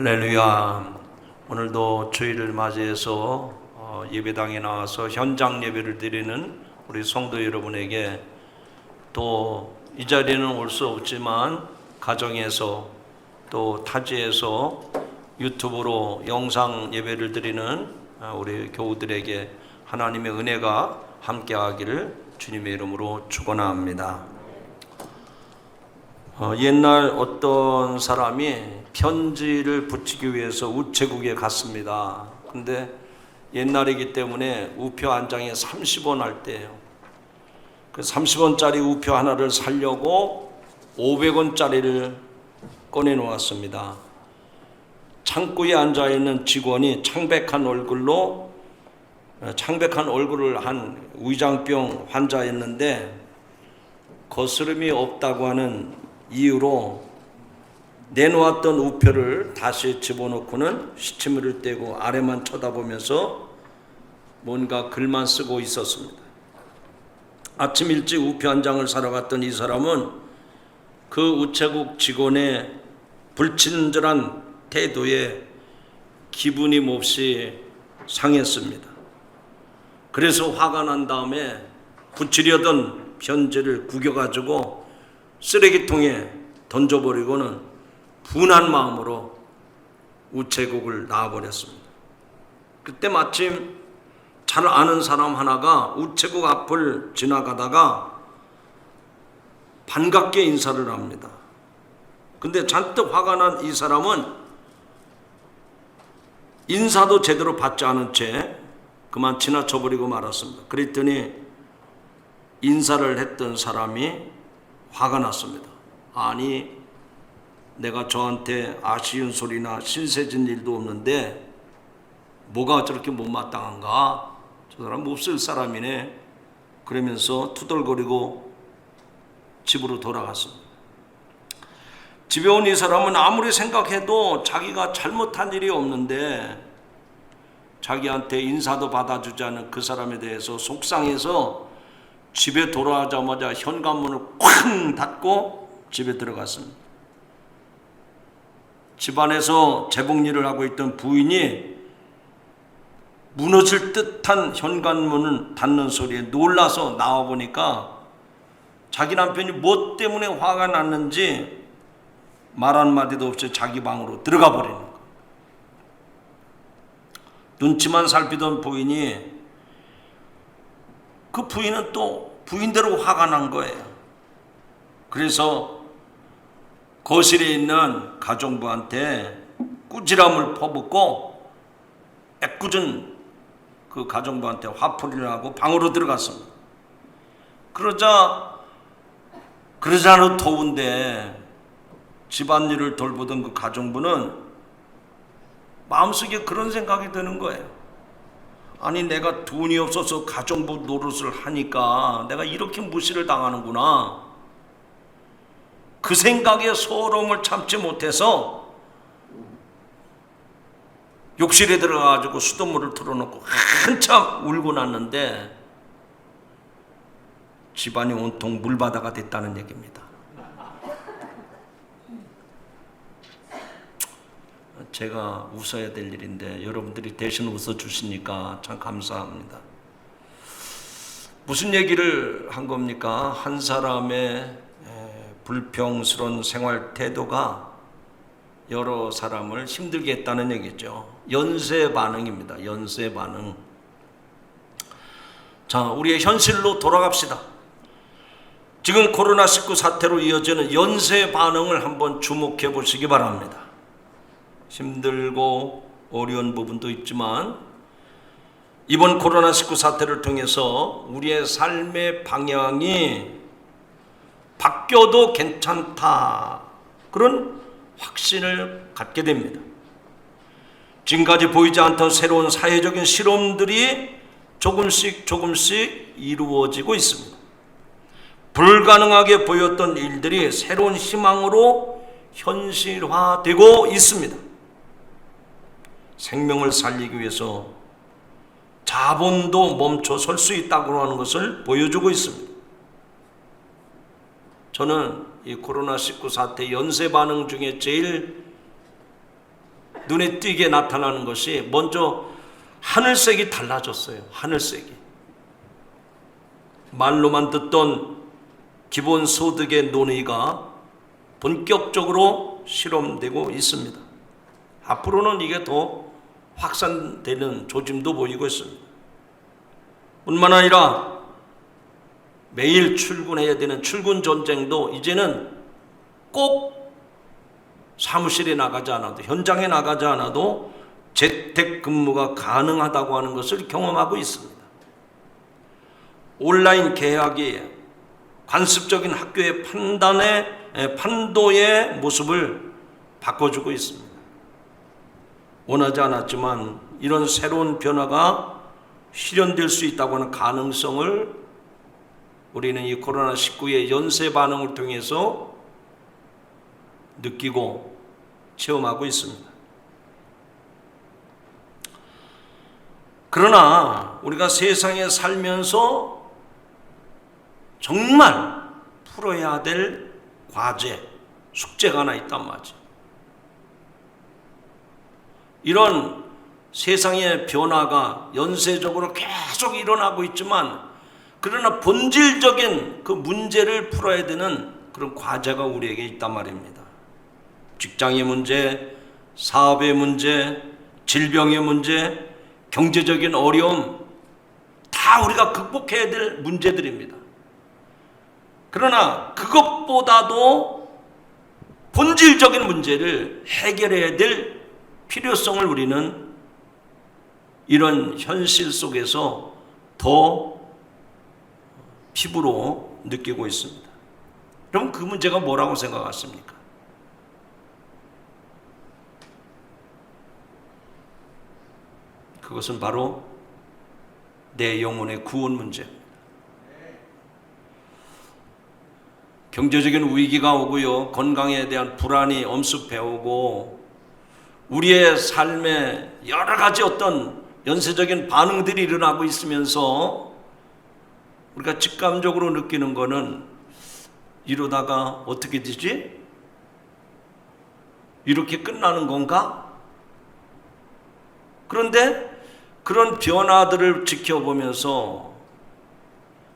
할렐루야. 오늘도 주일을 맞이해서 예배당에 나와서 현장 예배를 드리는 우리 성도 여러분에게, 또 이 자리에는 올 수 없지만 가정에서 또 타지에서 유튜브로 영상 예배를 드리는 우리 교우들에게 하나님의 은혜가 함께하기를 주님의 이름으로 축원합니다. 옛날 어떤 사람이 편지를 붙이기 위해서 우체국에 갔습니다. 근데 옛날이기 때문에 우표 한 장에 30원 할 때예요. 그 30원짜리 우표 하나를 사려고 500원짜리를 꺼내 놓았습니다. 창구에 앉아있는 직원이 창백한 얼굴을 한 위장병 환자였는데 거스름이 없다고 하는 이유로 내놓았던 우표를 다시 집어넣고는 시치미를 떼고 아래만 쳐다보면서 뭔가 글만 쓰고 있었습니다. 아침 일찍 우표 한 장을 사러 갔던 이 사람은 그 우체국 직원의 불친절한 태도에 기분이 몹시 상했습니다. 그래서 화가 난 다음에 붙이려던 편지를 구겨가지고 쓰레기통에 던져버리고는 분한 마음으로 우체국을 나와버렸습니다. 그때 마침 잘 아는 사람 하나가 우체국 앞을 지나가다가 반갑게 인사를 합니다. 근데 잔뜩 화가 난 이 사람은 인사도 제대로 받지 않은 채 그만 지나쳐버리고 말았습니다. 그랬더니 인사를 했던 사람이 화가 났습니다. 아니, 내가 저한테 아쉬운 소리나 신세진 일도 없는데 뭐가 저렇게 못마땅한가? 저 사람 몹쓸 사람이네. 그러면서 투덜거리고 집으로 돌아갔습니다. 집에 온 이 사람은 아무리 생각해도 자기가 잘못한 일이 없는데 자기한테 인사도 받아주지 않은 그 사람에 대해서 속상해서 집에 돌아가자마자 현관문을 쾅 닫고 집에 들어갔습니다. 집안에서 재봉일을 하고 있던 부인이 무너질 듯한 현관문을 닫는 소리에 놀라서 나와보니까 자기 남편이 뭐 때문에 화가 났는지 말 한마디도 없이 자기 방으로 들어가 버리는 거예요. 눈치만 살피던 부인이, 그 부인은 또 부인대로 화가 난 거예요. 그래서 거실에 있는 가정부한테 꾸지람을 퍼붓고 애꿎은 그 가정부한테 화풀이를 하고 방으로 들어갔습니다. 그러자는 더운데 집안일을 돌보던 그 가정부는 마음속에 그런 생각이 드는 거예요. 아니, 내가 돈이 없어서 가정부 노릇을 하니까 내가 이렇게 무시를 당하는구나. 그 생각에 서러움을 참지 못해서 욕실에 들어가가지고 수돗물을 틀어놓고 한참 울고 났는데 집안이 온통 물바다가 됐다는 얘기입니다. 제가 웃어야 될 일인데 여러분들이 대신 웃어주시니까 참 감사합니다. 무슨 얘기를 한 겁니까? 한 사람의 불평스러운 생활 태도가 여러 사람을 힘들게 했다는 얘기죠. 연쇄 반응입니다. 연쇄 반응. 자, 우리의 현실로 돌아갑시다. 지금 코로나19 사태로 이어지는 연쇄 반응을 한번 주목해 보시기 바랍니다. 힘들고 어려운 부분도 있지만 이번 코로나19 사태를 통해서 우리의 삶의 방향이 바뀌어도 괜찮다, 그런 확신을 갖게 됩니다. 지금까지 보이지 않던 새로운 사회적인 실험들이 조금씩 이루어지고 있습니다. 불가능하게 보였던 일들이 새로운 희망으로 현실화되고 있습니다. 생명을 살리기 위해서 자본도 멈춰 설 수 있다고 하는 것을 보여주고 있습니다. 저는 이 코로나19 사태 연쇄 반응 중에 제일 눈에 띄게 나타나는 것이 먼저 하늘색이 달라졌어요. 하늘색이. 말로만 듣던 기본소득의 논의가 본격적으로 실험되고 있습니다. 앞으로는 이게 더 확산되는 조짐도 보이고 있습니다. 뿐만 아니라 매일 출근해야 되는 출근 전쟁도 이제는 꼭 사무실에 나가지 않아도, 현장에 나가지 않아도 재택근무가 가능하다고 하는 것을 경험하고 있습니다. 온라인 계약이 관습적인 학교의 판도의 모습을 바꿔주고 있습니다. 원하지 않았지만 이런 새로운 변화가 실현될 수 있다고 하는 가능성을 우리는 이 코로나19의 연쇄 반응을 통해서 느끼고 체험하고 있습니다. 그러나 우리가 세상에 살면서 정말 풀어야 될 과제, 숙제가 하나 있단 말이죠. 이런 세상의 변화가 연쇄적으로 계속 일어나고 있지만, 그러나 본질적인 그 문제를 풀어야 되는 그런 과제가 우리에게 있단 말입니다. 직장의 문제, 사업의 문제, 질병의 문제, 경제적인 어려움, 다 우리가 극복해야 될 문제들입니다. 그러나 그것보다도 본질적인 문제를 해결해야 될 필요성을 우리는 이런 현실 속에서 더 피부로 느끼고 있습니다. 그럼 그 문제가 뭐라고 생각하십니까? 그것은 바로 내 영혼의 구원 문제입니다. 경제적인 위기가 오고요, 건강에 대한 불안이 엄습해오고, 우리의 삶에 여러 가지 어떤 연쇄적인 반응들이 일어나고 있으면서 우리가 직감적으로 느끼는 거는, 이러다가 어떻게 되지? 이렇게 끝나는 건가? 그런데 그런 변화들을 지켜보면서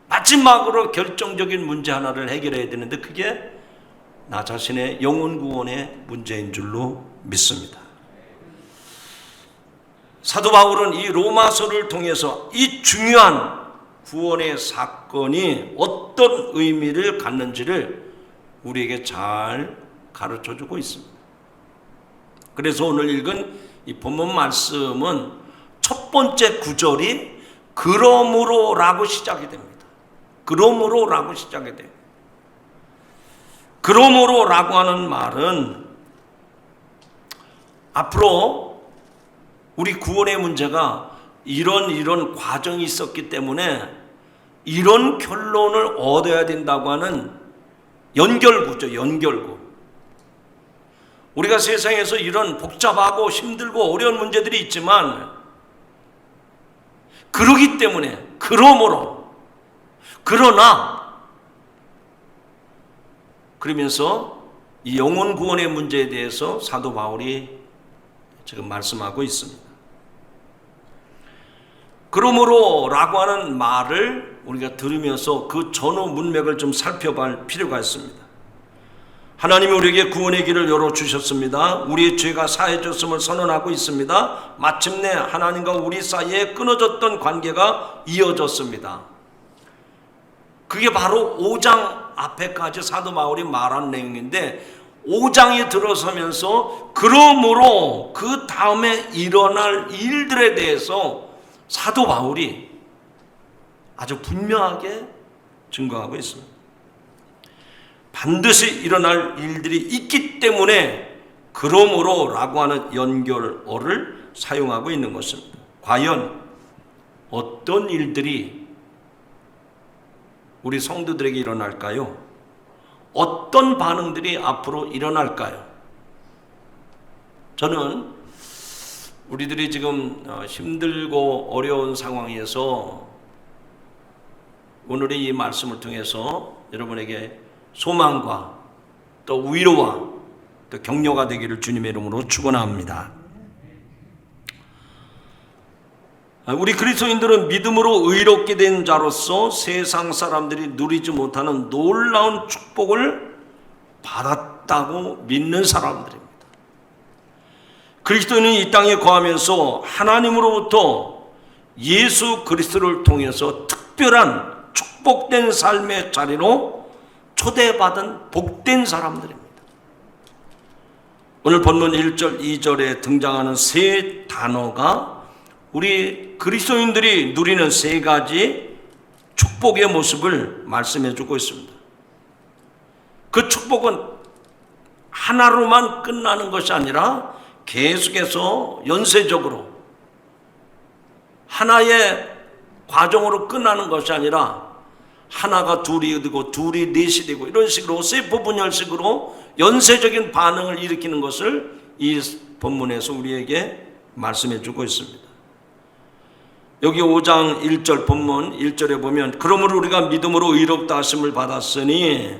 마지막으로 결정적인 문제 하나를 해결해야 되는데, 그게 나 자신의 영혼 구원의 문제인 줄로 믿습니다. 사도 바울은 이 로마서를 통해서 이 중요한 구원의 사건이 어떤 의미를 갖는지를 우리에게 잘 가르쳐주고 있습니다. 그래서 오늘 읽은 이 본문 말씀은 첫 번째 구절이 그러므로라고 시작이 됩니다. 그러므로라고 시작이 돼요. 그러므로라고 하는 말은 앞으로 우리 구원의 문제가 이런 과정이 있었기 때문에 이런 결론을 얻어야 된다고 하는 연결구죠. 연결구. 우리가 세상에서 이런 복잡하고 힘들고 어려운 문제들이 있지만, 그러기 때문에 그러나 그러면서 이 영혼 구원의 문제에 대해서 사도 바울이 지금 말씀하고 있습니다. 그러므로라고 하는 말을 우리가 들으면서 그 전후 문맥을 좀 살펴볼 필요가 있습니다. 하나님이 우리에게 구원의 길을 열어주셨습니다. 우리의 죄가 사해졌음을 선언하고 있습니다. 마침내 하나님과 우리 사이에 끊어졌던 관계가 이어졌습니다. 그게 바로 5장 앞에까지 사도 바울이 말한 내용인데, 5장에 들어서면서 그러므로 그 다음에 일어날 일들에 대해서 사도 바울이 아주 분명하게 증거하고 있습니다. 반드시 일어날 일들이 있기 때문에 그러므로라고 하는 연결어를 사용하고 있는 것입니다. 과연 어떤 일들이 우리 성도들에게 일어날까요? 어떤 반응들이 앞으로 일어날까요? 저는 우리들이 지금 힘들고 어려운 상황에서 오늘의 이 말씀을 통해서 여러분에게 소망과 또 위로와 또 격려가 되기를 주님의 이름으로 축원합니다. 우리 그리스도인들은 믿음으로 의롭게 된 자로서 세상 사람들이 누리지 못하는 놀라운 축복을 받았다고 믿는 사람들입니다. 그리스도인은 이 땅에 거하면서 하나님으로부터 예수 그리스도를 통해서 특별한 축복된 삶의 자리로 초대받은 복된 사람들입니다. 오늘 본문 1절, 2절에 등장하는 세 단어가 우리 그리스도인들이 누리는 세 가지 축복의 모습을 말씀해 주고 있습니다. 그 축복은 하나로만 끝나는 것이 아니라 계속해서 연쇄적으로 하나의 과정으로 끝나는 것이 아니라 하나가 둘이 되고 둘이 넷이 되고 이런 식으로 세포 분열식으로 연쇄적인 반응을 일으키는 것을 이 본문에서 우리에게 말씀해 주고 있습니다. 여기 5장 1절 본문 1절에 보면 그러므로 우리가 믿음으로 의롭다 하심을 받았으니,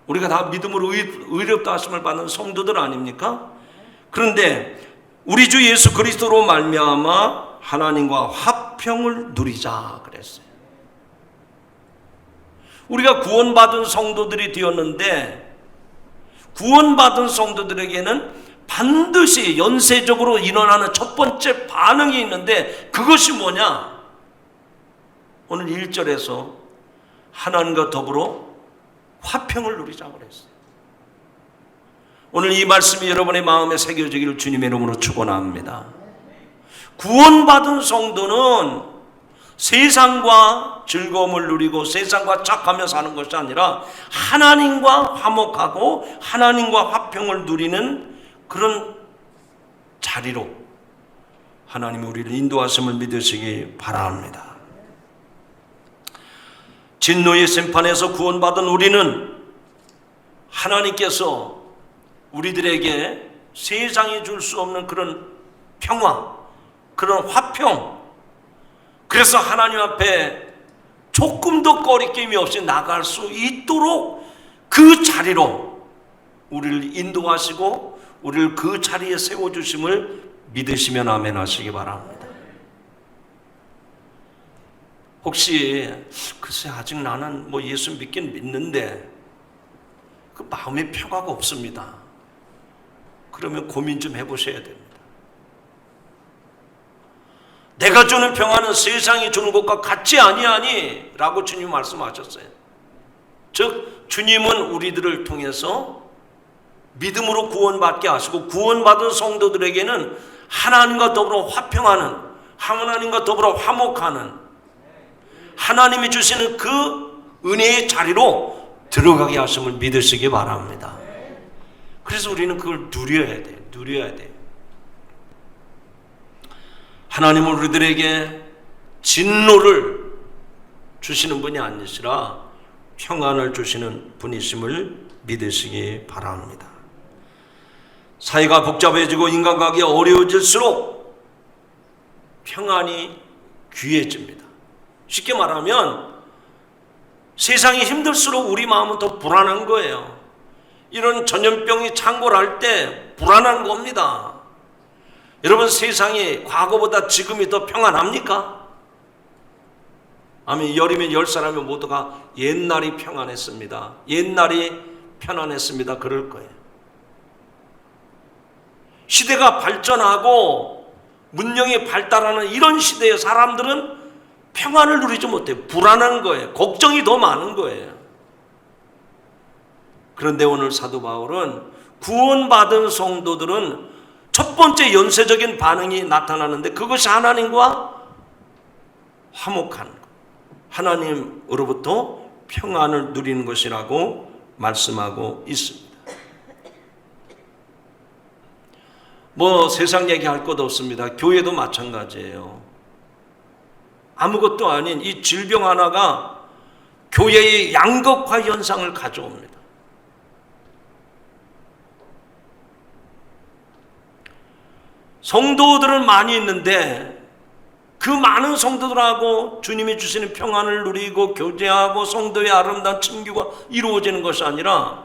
우리가 다 믿음으로 의롭다 하심을 받는 성도들 아닙니까? 그런데 우리 주 예수 그리스도로 말미암아 하나님과 화평을 누리자 그랬어요. 우리가 구원받은 성도들이 되었는데 구원받은 성도들에게는 반드시 연쇄적으로 일어나는 첫 번째 반응이 있는데 그것이 뭐냐? 오늘 1절에서 하나님과 더불어 화평을 누리자고 그랬어요. 오늘 이 말씀이 여러분의 마음에 새겨지기를 주님의 이름으로 축원합니다. 구원받은 성도는 세상과 즐거움을 누리고 세상과 짝하며 사는 것이 아니라 하나님과 화목하고 하나님과 화평을 누리는 그런 자리로 하나님이 우리를 인도하심을 믿으시기 바랍니다. 진노의 심판에서 구원받은 우리는 하나님께서 우리들에게 세상이 줄 수 없는 그런 평화, 그런 화평, 그래서 하나님 앞에 조금도 꺼리낌이 없이 나갈 수 있도록 그 자리로 우리를 인도하시고 우리를 그 자리에 세워주심을 믿으시면 아멘 하시기 바랍니다. 혹시 글쎄 아직 나는 예수 믿긴 믿는데 그 마음의 평화가 없습니다. 그러면 고민 좀 해보셔야 됩니다. 내가 주는 평화는 세상이 주는 것과 같지 아니하니 라고 주님 말씀하셨어요. 즉 주님은 우리들을 통해서 믿음으로 구원받게 하시고 구원받은 성도들에게는 하나님과 더불어 화평하는, 하나님과 더불어 화목하는, 하나님이 주시는 그 은혜의 자리로 들어가게 하심을 믿으시기 바랍니다. 그래서 우리는 그걸 누려야 돼요. 하나님은 우리들에게 진노를 주시는 분이 아니시라 평안을 주시는 분이심을 믿으시기 바랍니다. 사회가 복잡해지고 인간관계가 어려워질수록 평안이 귀해집니다. 쉽게 말하면 세상이 힘들수록 우리 마음은 더 불안한 거예요. 이런 전염병이 창궐할 때 불안한 겁니다. 여러분, 세상이 과거보다 지금이 더 평안합니까? 아멘. 열이면 10사람이 모두가 옛날이 평안했습니다, 옛날이 편안했습니다 그럴 거예요. 시대가 발전하고 문명이 발달하는 이런 시대에 사람들은 평안을 누리지 못해요. 불안한 거예요. 걱정이 더 많은 거예요. 그런데 오늘 사도 바울은 구원받은 성도들은 첫 번째 연쇄적인 반응이 나타나는데 그것이 하나님과 화목한 것, 하나님으로부터 평안을 누리는 것이라고 말씀하고 있습니다. 세상 얘기할 것 없습니다. 교회도 마찬가지예요. 아무것도 아닌 이 질병 하나가 교회의 양극화 현상을 가져옵니다. 성도들은 많이 있는데 그 많은 성도들하고 주님이 주시는 평안을 누리고 교제하고 성도의 아름다운 친교가 이루어지는 것이 아니라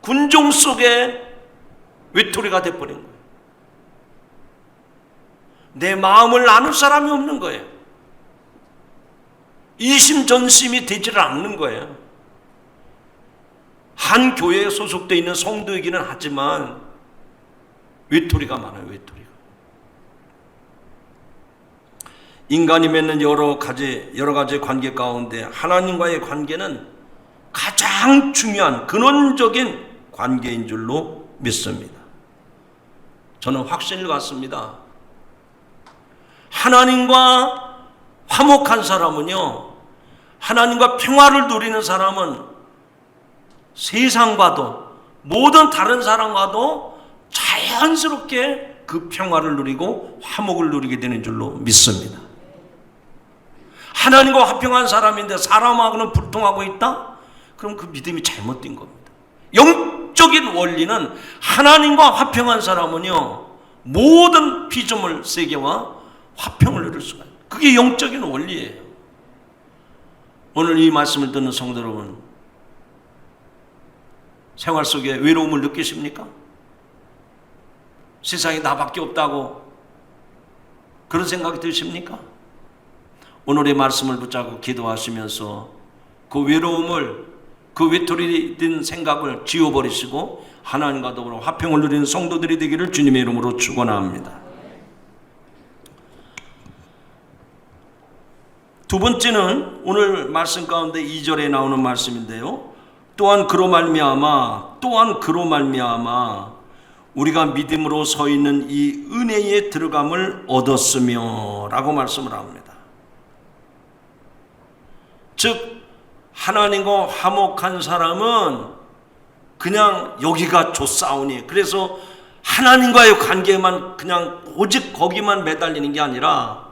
군종 속에 외톨이가 돼버린 거예요. 내 마음을 나눌 사람이 없는 거예요. 이심전심이 되지를 않는 거예요. 한 교회에 소속되어 있는 성도이기는 하지만 외톨이가 많아요. 외톨이가. 인간이 맺는 여러 가지 관계 가운데 하나님과의 관계는 가장 중요한 근원적인 관계인 줄로 믿습니다. 저는 확신을 갖습니다. 하나님과 화목한 사람은요, 하나님과 평화를 누리는 사람은 세상과도 모든 다른 사람과도 자연스럽게 그 평화를 누리고 화목을 누리게 되는 줄로 믿습니다. 하나님과 화평한 사람인데 사람하고는 불통하고 있다? 그럼 그 믿음이 잘못된 겁니다. 영적인 원리는 하나님과 화평한 사람은요, 모든 피조물 세계와 화평을 누릴 수가 있어요. 그게 영적인 원리예요. 오늘 이 말씀을 듣는 성도 여러분, 생활 속에 외로움을 느끼십니까? 세상에 나밖에 없다고 그런 생각이 드십니까? 오늘의 말씀을 붙잡고 기도하시면서 그 외로움을, 그 외톨이 된 생각을 지워버리시고 하나님과 더불어 화평을 누리는 성도들이 되기를 주님의 이름으로 축원합니다. 두 번째는 오늘 말씀 가운데 2절에 나오는 말씀인데요. 또한 그로 말미암아 우리가 믿음으로 서 있는 이 은혜에 들어감을 얻었으며 라고 말씀을 합니다. 즉 하나님과 화목한 사람은 그냥 여기가 좋사오니, 그래서 하나님과의 관계만 그냥 오직 거기만 매달리는 게 아니라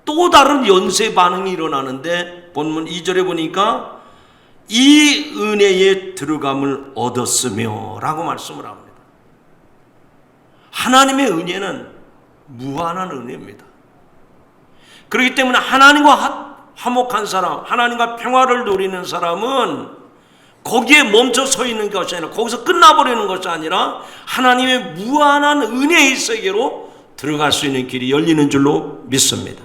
또 다른 연쇄 반응이 일어나는데, 본문 2절에 보니까 이 은혜에 들어감을 얻었으며 라고 말씀을 합니다. 하나님의 은혜는 무한한 은혜입니다. 그렇기 때문에 하나님과 화목한 사람, 하나님과 평화를 누리는 사람은 거기에 멈춰 서 있는 것이 아니라, 거기서 끝나버리는 것이 아니라 하나님의 무한한 은혜의 세계로 들어갈 수 있는 길이 열리는 줄로 믿습니다.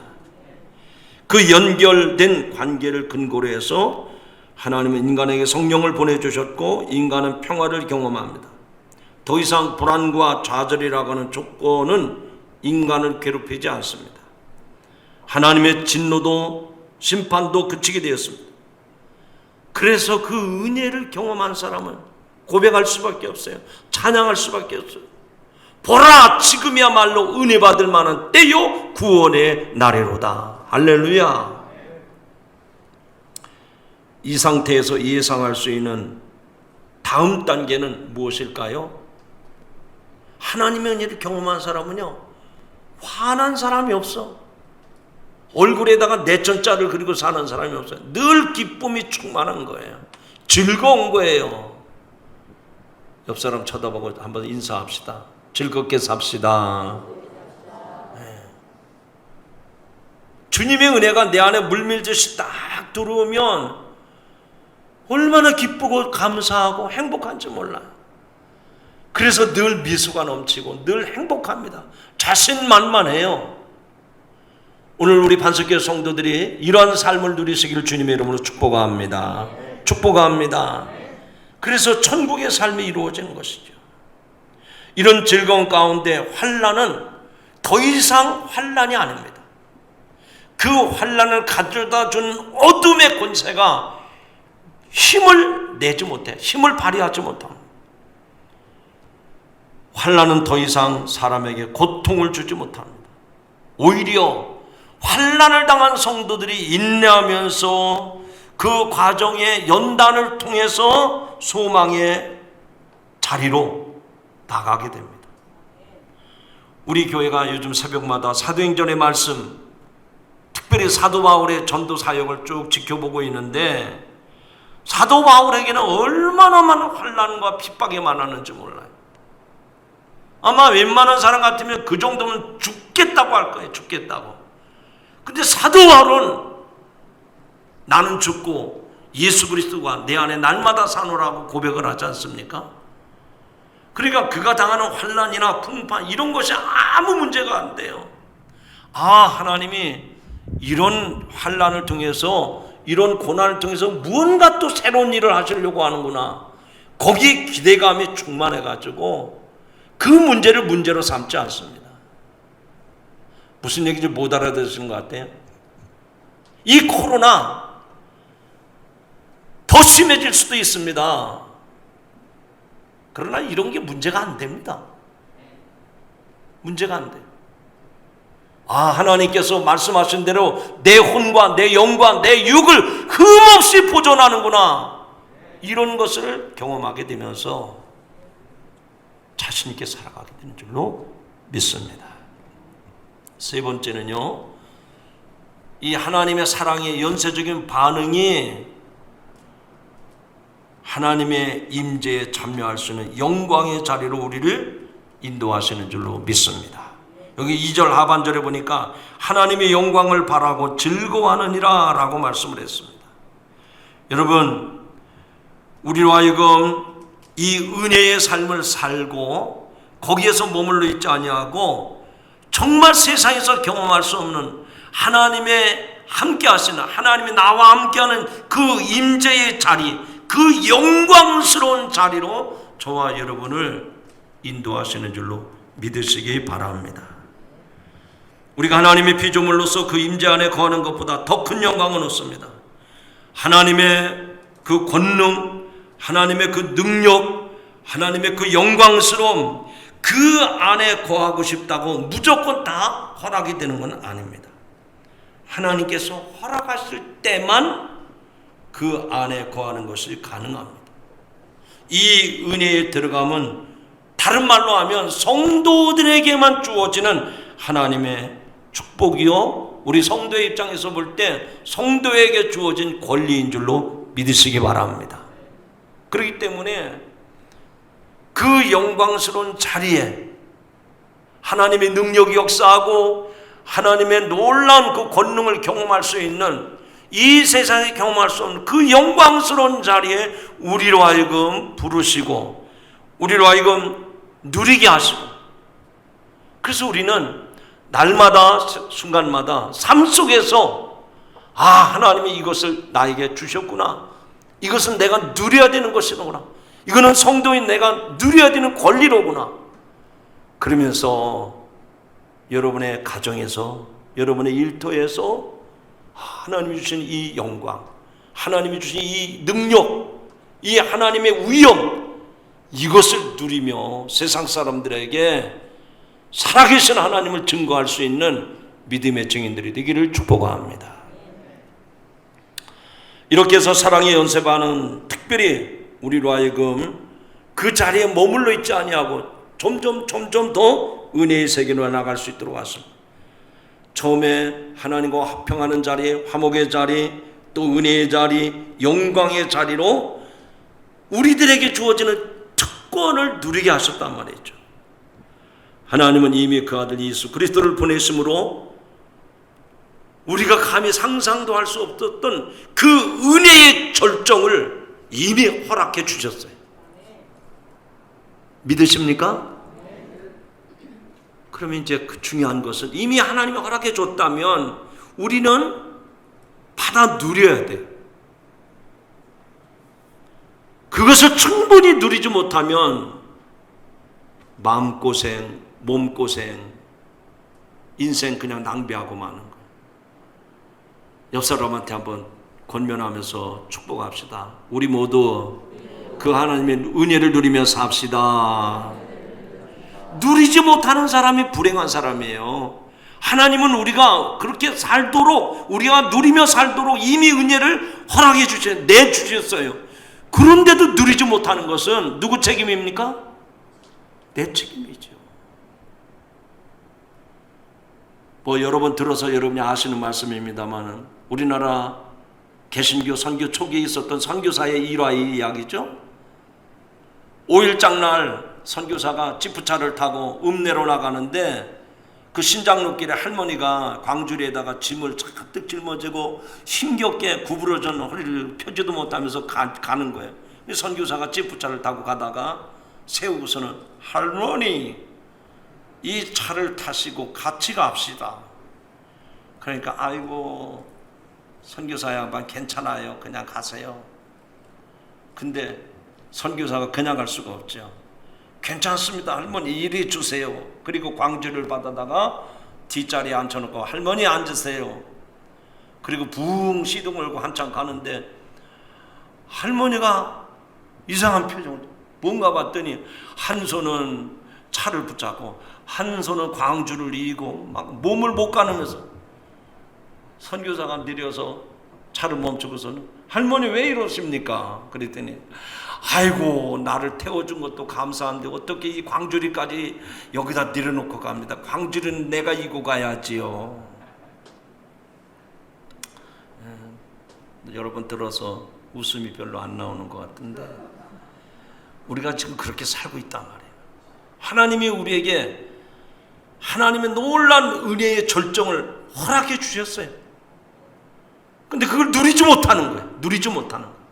그 연결된 관계를 근거로 해서 하나님은 인간에게 성령을 보내주셨고 인간은 평화를 경험합니다. 더 이상 불안과 좌절이라고 하는 조건은 인간을 괴롭히지 않습니다. 하나님의 진노도 심판도 그치게 되었습니다. 그래서 그 은혜를 경험한 사람은 고백할 수밖에 없어요. 찬양할 수밖에 없어요. 보라, 지금이야말로 은혜 받을 만한 때요 구원의 날이로다. 할렐루야. 이 상태에서 예상할 수 있는 다음 단계는 무엇일까요? 하나님의 은혜를 경험한 사람은요, 화난 사람이 없어. 얼굴에다가 내천자를 그리고 사는 사람이 없어요. 늘 기쁨이 충만한 거예요. 즐거운 거예요. 옆 사람 쳐다보고 한번 인사합시다. 즐겁게 삽시다. 네. 주님의 은혜가 내 안에 물밀듯이 딱 들어오면 얼마나 기쁘고 감사하고 행복한지 몰라요. 그래서 늘 미소가 넘치고 늘 행복합니다. 자신만만해요. 오늘 우리 반석교회 성도들이 이러한 삶을 누리시기를 주님의 이름으로 축복합니다. 축복합니다. 그래서 천국의 삶이 이루어지는 것이죠. 이런 즐거운 가운데 환난은 더 이상 환난이 아닙니다. 그 환난을 가져다 준 어둠의 권세가 힘을 내지 못해, 힘을 발휘하지 못합니다. 환난은 더 이상 사람에게 고통을 주지 못합니다. 오히려 환난을 당한 성도들이 인내하면서 그 과정의 연단을 통해서 소망의 자리로 나가게 됩니다. 우리 교회가 요즘 새벽마다 사도행전의 말씀, 특별히 사도 바울의 전도 사역을 쭉 지켜보고 있는데, 사도 바울에게는 얼마나 많은 환난과 핍박이 많았는지 몰라요. 아마 웬만한 사람 같으면 그 정도면 죽겠다고 할 거예요. 죽겠다고. 근데 사도 바울은 나는 죽고 예수 그리스도가 내 안에 날마다 사노라고 고백을 하지 않습니까? 그러니까 그가 당하는 환난이나 풍파 이런 것이 아무 문제가 안 돼요. 하나님이 이런 환난을 통해서, 이런 고난을 통해서 무언가 또 새로운 일을 하시려고 하는구나. 거기에 기대감이 충만해가지고 그 문제를 문제로 삼지 않습니다. 무슨 얘기인지 못 알아들으시는 것 같아요. 이 코로나 더 심해질 수도 있습니다. 그러나 이런 게 문제가 안 됩니다. 문제가 안 돼요. 하나님께서 말씀하신 대로 내 혼과 내 영과 내 육을 흠없이 보존하는구나. 이런 것을 경험하게 되면서 자신 있게 살아가게 되는 줄로 믿습니다. 세 번째는요, 이 하나님의 사랑의 연쇄적인 반응이 하나님의 임재에 참여할 수 있는 영광의 자리로 우리를 인도하시는 줄로 믿습니다. 여기 2절 하반절에 보니까 하나님의 영광을 바라고 즐거워하느니라 라고 말씀을 했습니다. 여러분, 우리로 하여금 이 은혜의 삶을 살고 거기에서 머물러 있지 아니하고 정말 세상에서 경험할 수 없는 하나님의 함께 하시는, 하나님이 나와 함께하는 그 임재의 자리, 그 영광스러운 자리로 저와 여러분을 인도하시는 줄로 믿으시기 바랍니다. 우리가 하나님의 피조물로서 그 임재 안에 거하는 것보다 더 큰 영광은 없습니다. 하나님의 그 권능, 하나님의 그 능력, 하나님의 그 영광스러움, 그 안에 거하고 싶다고 무조건 다 허락이 되는 건 아닙니다. 하나님께서 허락하실 때만 그 안에 거하는 것이 가능합니다. 이 은혜에 들어가면 다른 말로 하면 성도들에게만 주어지는 하나님의 축복이요, 우리 성도의 입장에서 볼 때 성도에게 주어진 권리인 줄로 믿으시기 바랍니다. 그렇기 때문에 그 영광스러운 자리에 하나님의 능력이 역사하고 하나님의 놀라운 그 권능을 경험할 수 있는, 이 세상에 경험할 수 없는 그 영광스러운 자리에 우리로 하여금 부르시고 우리로 하여금 누리게 하시고, 그래서 우리는 날마다 순간마다 삶 속에서 하나님이 이것을 나에게 주셨구나, 이것은 내가 누려야 되는 것이로구나, 이거는 성도인 내가 누려야 되는 권리로구나, 그러면서 여러분의 가정에서, 여러분의 일터에서 하나님이 주신 이 영광, 하나님이 주신 이 능력, 이 하나님의 위엄, 이것을 누리며 세상 사람들에게 살아계신 하나님을 증거할 수 있는 믿음의 증인들이 되기를 축복합니다. 이렇게 해서 사랑의 연쇄반은 특별히 우리로 하여금 그 자리에 머물러 있지 아니하고 점점 더 은혜의 세계로 나갈 수 있도록 하십니다. 처음에 하나님과 화평하는 자리, 화목의 자리, 또 은혜의 자리, 영광의 자리로 우리들에게 주어지는 특권을 누리게 하셨단 말이죠. 하나님은 이미 그 아들 예수 그리스도를 보내심으로 우리가 감히 상상도 할 수 없었던 그 은혜의 절정을 이미 허락해 주셨어요. 믿으십니까? 그러면 이제 그 중요한 것은, 이미 하나님이 허락해 줬다면 우리는 받아 누려야 돼요. 그것을 충분히 누리지 못하면 마음고생, 몸고생, 인생 그냥 낭비하고 마는 거예요. 옆 사람한테 한번 권면하면서 축복합시다. 우리 모두 그 하나님의 은혜를 누리며 삽시다. 누리지 못하는 사람이 불행한 사람이에요. 하나님은 우리가 그렇게 살도록, 우리가 누리며 살도록 이미 은혜를 허락해 주셨어요. 내주셨어요. 그런데도 누리지 못하는 것은 누구 책임입니까? 내 책임이죠. 여러 번 들어서 여러분이 아시는 말씀입니다만, 우리나라 개신교 선교 초기에 있었던 선교사의 일화의 이야기죠. 5일장 날 선교사가 지프차를 타고 읍내로 나가는데 그 신장로길에 할머니가 광주리에다가 짐을 가득 짊어지고 힘겹게 구부러진 허리를 펴지도 못하면서 가는 거예요. 선교사가 지프차를 타고 가다가 세우고서는, 할머니 이 차를 타시고 같이 갑시다. 그러니까 아이고 선교사 양반 괜찮아요, 그냥 가세요. 근데 선교사가 그냥 갈 수가 없죠. 괜찮습니다 할머니, 이리 주세요. 그리고 광주를 받아다가 뒷자리에 앉혀놓고 할머니 앉으세요. 그리고 붕 시동 걸고 한참 가는데 할머니가 이상한 표정을, 뭔가 봤더니 한 손은 차를 붙잡고 한 손은 광주를 이고 막 몸을 못 가누면서, 선교사가 내려서 차를 멈추고서는 할머니 왜 이러십니까? 그랬더니 아이고 나를 태워준 것도 감사한데 어떻게 이 광주리까지 여기다 내려놓고 갑니다. 광주리는 내가 이고 가야지요. 여러분 들어서 웃음이 별로 안 나오는 것 같은데 우리가 지금 그렇게 살고 있단 말이에요. 하나님이 우리에게 하나님의 놀라운 은혜의 절정을 허락해 주셨어요. 근데 그걸 누리지 못하는 거예요. 누리지 못하는 거예요.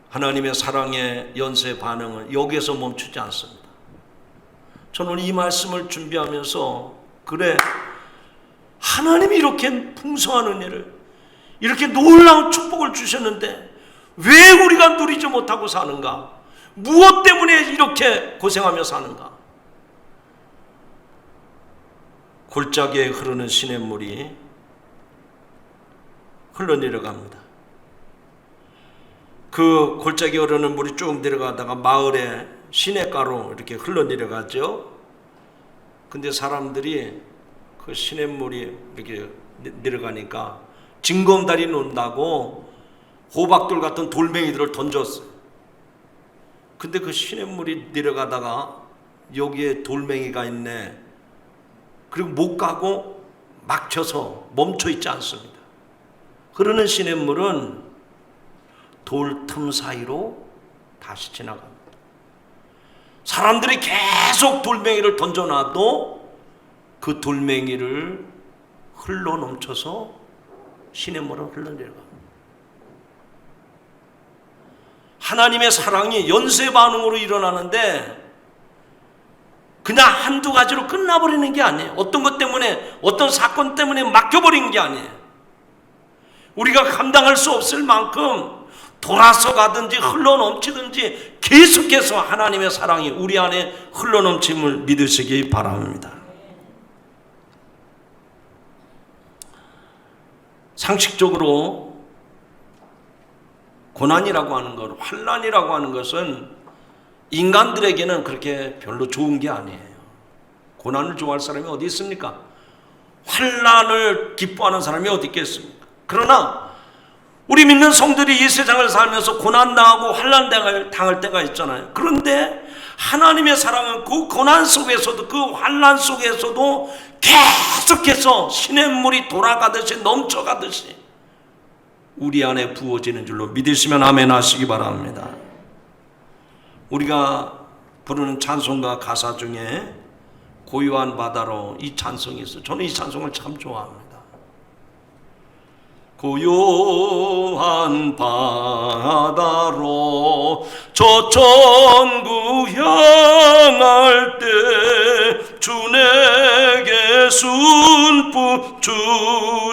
하나님의 사랑의 연쇄 반응은 여기에서 멈추지 않습니다. 저는 이 말씀을 준비하면서 그래, 하나님이 이렇게 풍성한 은혜를, 이렇게 놀라운 축복을 주셨는데 왜 우리가 누리지 못하고 사는가? 무엇 때문에 이렇게 고생하며 사는가? 골짜기에 흐르는 시냇물이 흘러내려갑니다. 그 골짜기에 흐르는 물이 쭉 내려가다가 마을에 시냇가로 이렇게 흘러내려가죠. 근데 사람들이 그 시냇물이 이렇게 내려가니까 징검다리 논다고 호박돌 같은 돌멩이들을 던졌어요. 근데 그 시냇물이 내려가다가 여기에 돌멩이가 있네. 그리고 못 가고 막혀서 멈춰 있지 않습니다. 흐르는 시냇물은 돌 틈 사이로 다시 지나갑니다. 사람들이 계속 돌멩이를 던져놔도 그 돌멩이를 흘러 넘쳐서 시냇물을 흘러내려갑니다. 하나님의 사랑이 연쇄 반응으로 일어나는데 그냥 한두 가지로 끝나버리는 게 아니에요. 어떤 것 때문에, 어떤 사건 때문에 막혀버린 게 아니에요. 우리가 감당할 수 없을 만큼 돌아서 가든지 흘러넘치든지 계속해서 하나님의 사랑이 우리 안에 흘러넘침을 믿으시기 바랍니다. 상식적으로 고난이라고 하는 것, 환난이라고 하는 것은 인간들에게는 그렇게 별로 좋은 게 아니에요. 고난을 좋아할 사람이 어디 있습니까? 환난을 기뻐하는 사람이 어디 있겠습니까? 그러나 우리 믿는 성들이 이 세상을 살면서 고난당하고 환난당할 때가 있잖아요. 그런데 하나님의 사랑은 그 고난 속에서도, 그 환난 속에서도 계속해서 시냇물이 돌아가듯이 넘쳐가듯이 우리 안에 부어지는 줄로 믿으시면 아멘 하시기 바랍니다. 우리가 부르는 찬송가 가사 중에 고요한 바다로 이 찬송이 있어요. 저는 이 찬송을 참 좋아합니다. 고요한 바다로 저 천국 향할 때 주 내게 순품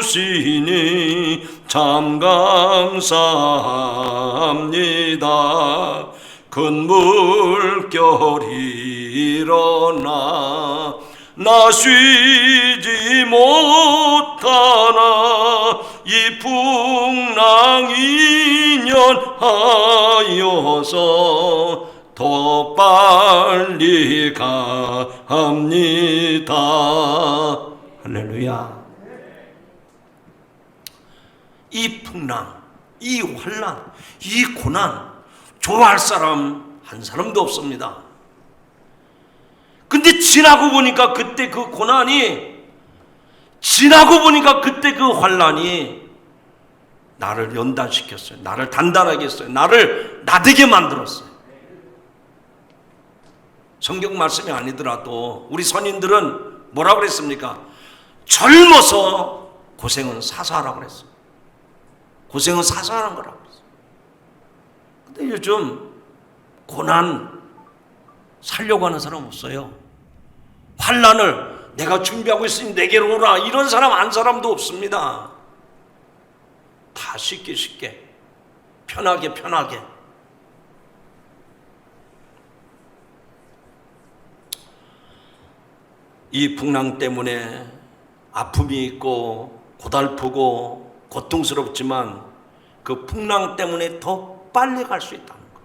주시니 참 감사합니다. 큰 물결이 일어나 나 쉬지 못하나 이 풍랑 인연하여서 더 빨리 갑니다. 할렐루야. 이 풍랑, 이 환난, 이 고난 좋아할 사람 한 사람도 없습니다. 근데 지나고 보니까 그때 그 고난이, 지나고 보니까 그때 그 환난이 나를 연단시켰어요. 나를 단단하게 했어요. 나를 나대게 만들었어요. 성경 말씀이 아니더라도 우리 선인들은 뭐라고 그랬습니까? 젊어서 고생은 사서 하라고 그랬어요. 고생은 사서 하는 거라고 그랬어요. 근데 요즘 고난 살려고 하는 사람 없어요. 환난을 내가 준비하고 있으니 내게로 오라, 이런 사람 한 사람도 없습니다. 다 쉽게 쉽게, 편하게 편하게. 이 풍랑 때문에 아픔이 있고 고달프고 고통스럽지만 그 풍랑 때문에 더 빨리 갈 수 있다는 거.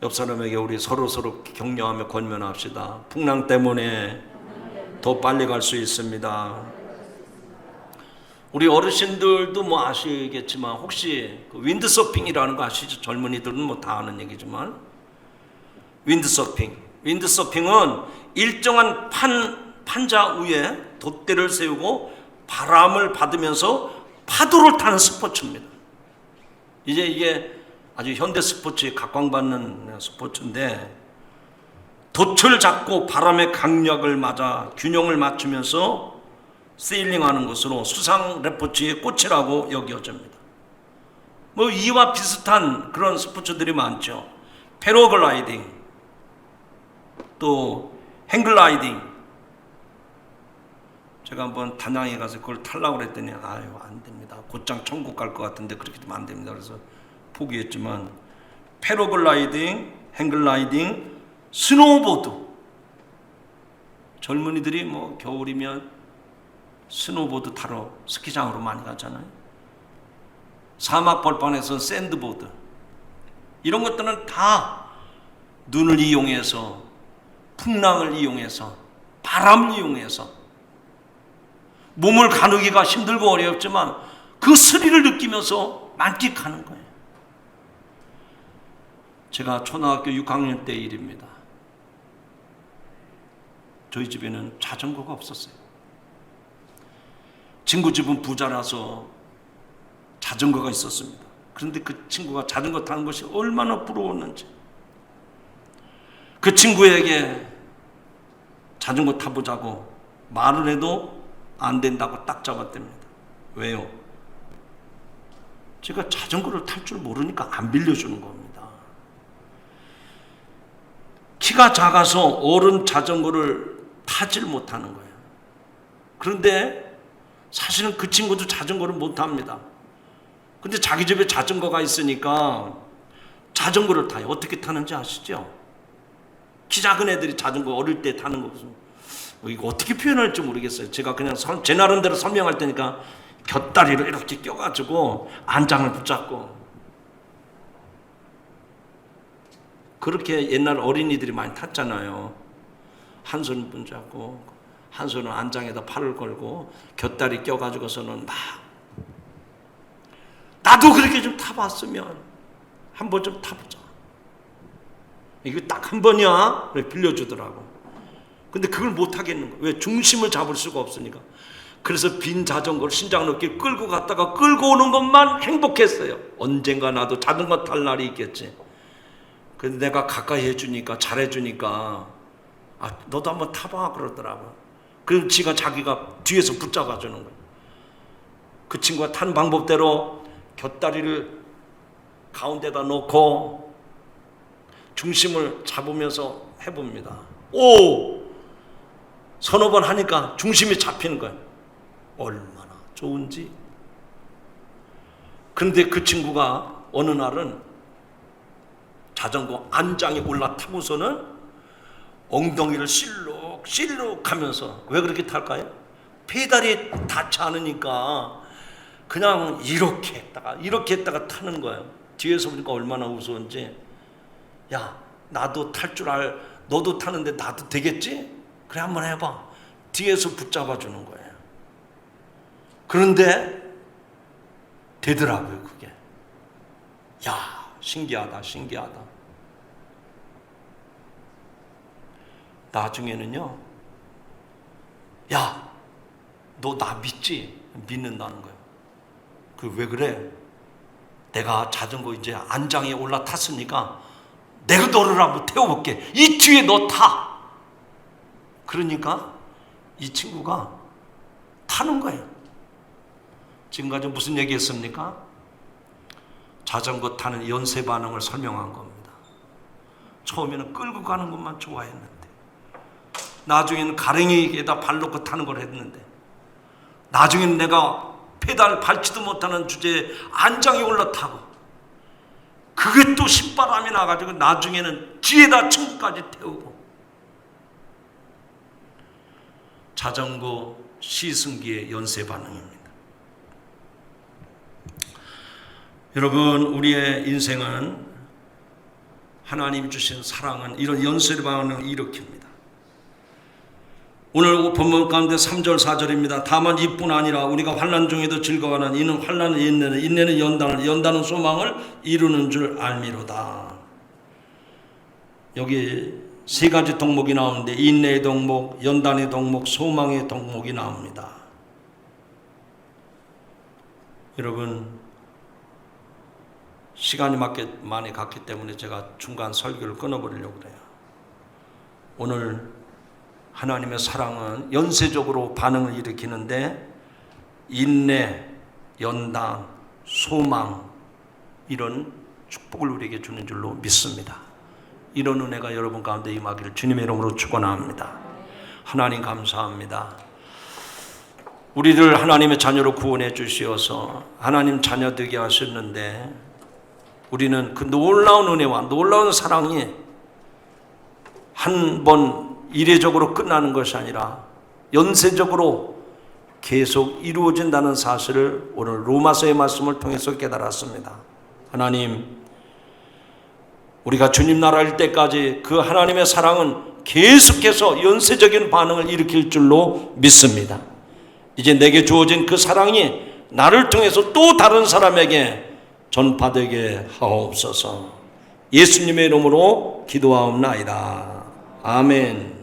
옆 사람에게 우리 서로 격려하며 권면합시다. 풍랑 때문에 더 빨리 갈 수 있습니다. 우리 어르신들도 뭐 아시겠지만 혹시 그 윈드서핑이라는 거 아시죠? 젊은이들은 뭐 다 아는 얘기지만 윈드서핑은 일정한 판자 위에 돛대를 세우고 바람을 받으면서 파도를 타는 스포츠입니다. 이제 이게 아주 현대 스포츠에 각광받는 스포츠인데, 돛을 잡고 바람의 강약을 맞아 균형을 맞추면서 세일링하는 것으로 수상 레포츠의 꽃이라고 여겨집니다. 뭐 이와 비슷한 그런 스포츠들이 많죠. 패러글라이딩, 또 행글라이딩. 제가 한번 단양에 가서 그걸 타려고 그랬더니 아유 안 됩니다. 곧장 천국 갈 것 같은데 그렇게 되면 안 됩니다. 그래서 포기했지만 패러글라이딩, 행글라이딩, 스노우보드. 젊은이들이 뭐 겨울이면 스노우보드 타러 스키장으로 많이 가잖아요. 사막 벌판에서 샌드보드. 이런 것들은 다 눈을 이용해서, 풍랑을 이용해서, 바람을 이용해서 몸을 가누기가 힘들고 어렵지만 그 스릴을 느끼면서 만끽하는 거예요. 제가 초등학교 6학년 때 일입니다. 저희 집에는 자전거가 없었어요. 친구 집은 부자라서 자전거가 있었습니다. 그런데 그 친구가 자전거 타는 것이 얼마나 부러웠는지, 그 친구에게 자전거 타보자고 말을 해도 안 된다고 딱 잡았답니다. 왜요? 제가 자전거를 탈 줄 모르니까 안 빌려주는 겁니다. 키가 작아서 어른 자전거를 타질 못하는 거예요. 그런데 사실은 그 친구도 자전거를 못 탑니다. 근데 자기 집에 자전거가 있으니까 자전거를 타요. 어떻게 타는지 아시죠? 키 작은 애들이 자전거 어릴 때 타는 거 이거 어떻게 표현할지 모르겠어요. 제가 그냥 제 나름대로 설명할 테니까 곁다리를 이렇게 껴가지고 안장을 붙잡고, 그렇게 옛날 어린이들이 많이 탔잖아요. 한 손은 붙잡고 한 손은 안장에다 팔을 걸고 곁다리 껴가지고서는 막, 나도 그렇게 좀 타봤으면 한번 좀 타보자. 이거 딱 한 번이야. 그래 빌려주더라고. 근데 그걸 못 하겠는 거예요. 왜? 중심을 잡을 수가 없으니까. 그래서 빈 자전거를 신장 높게 끌고 갔다가 끌고 오는 것만 행복했어요. 언젠가 나도 자전거 탈 날이 있겠지. 근데 내가 가까이 해주니까, 잘해주니까, 아, 너도 한번 타봐 그러더라고요. 그럼 자기가 뒤에서 붙잡아 주는 거예요. 그 친구가 탄 방법대로 곁다리를 가운데다 놓고 중심을 잡으면서 해봅니다. 오! 서너 번 하니까 중심이 잡히는 거예요. 얼마나 좋은지. 그런데 그 친구가 어느 날은 자전거 안장에 올라타고서는 엉덩이를 실룩 하면서, 왜 그렇게 탈까요? 페달이 닿지 않으니까 그냥 이렇게 했다가 타는 거예요. 뒤에서 보니까 얼마나 우스운지. 야, 나도 탈 줄 너도 타는데 나도 되겠지? 그래 한번 해봐. 뒤에서 붙잡아 주는 거예요. 그런데 되더라고요 그게. 야, 신기하다. 나중에는요, 야, 너 나 믿지? 믿는다는 거예요. 그 왜 그래? 내가 자전거 이제 안장에 올라탔으니까 내가 너를 한번 태워볼게. 이 뒤에 너 타. 그러니까 이 친구가 타는 거예요. 지금까지 무슨 얘기했습니까? 자전거 타는 연쇄 반응을 설명한 겁니다. 처음에는 끌고 가는 것만 좋아했는데 나중에는 가랭이에다 발 놓고 타는 걸 했는데 나중에는 내가 페달 밟지도 못하는 주제에 안장에 올라타고 그게 또 신바람이 나가지고 나중에는 뒤에다 친구까지 태우고 자전거 시승기의 연쇄 반응입니다. 여러분, 우리의 인생은 하나님 주신 사랑은 이런 연쇄 반응을 일으킵니다. 오늘 본문 가운데 3절 4절입니다. 다만 이뿐 아니라 우리가 환난 중에도 즐거워하는 이는 환난은 인내는, 인내는 연단을, 연단은 소망을 이루는 줄 알미로다. 여기 세 가지 덕목이 나오는데 인내의 덕목, 연단의 덕목, 소망의 덕목이 나옵니다. 여러분, 시간이 많이 갔기 때문에 제가 중간 설교를 끊어버리려고 그래요. 오늘 하나님의 사랑은 연쇄적으로 반응을 일으키는데 인내, 연단, 소망 이런 축복을 우리에게 주는 줄로 믿습니다. 이런 은혜가 여러분 가운데 임하기를 주님의 이름으로 축원합니다. 하나님 감사합니다. 우리를 하나님의 자녀로 구원해 주시어서 하나님 자녀 되게 하셨는데 우리는 그 놀라운 은혜와 놀라운 사랑이 한 번 이례적으로 끝나는 것이 아니라 연쇄적으로 계속 이루어진다는 사실을 오늘 로마서의 말씀을 통해서 깨달았습니다. 하나님, 우리가 주님 나라일 때까지 그 하나님의 사랑은 계속해서 연쇄적인 반응을 일으킬 줄로 믿습니다. 이제 내게 주어진 그 사랑이 나를 통해서 또 다른 사람에게 전파되게 하옵소서. 예수님의 이름으로 기도하옵나이다. 아멘.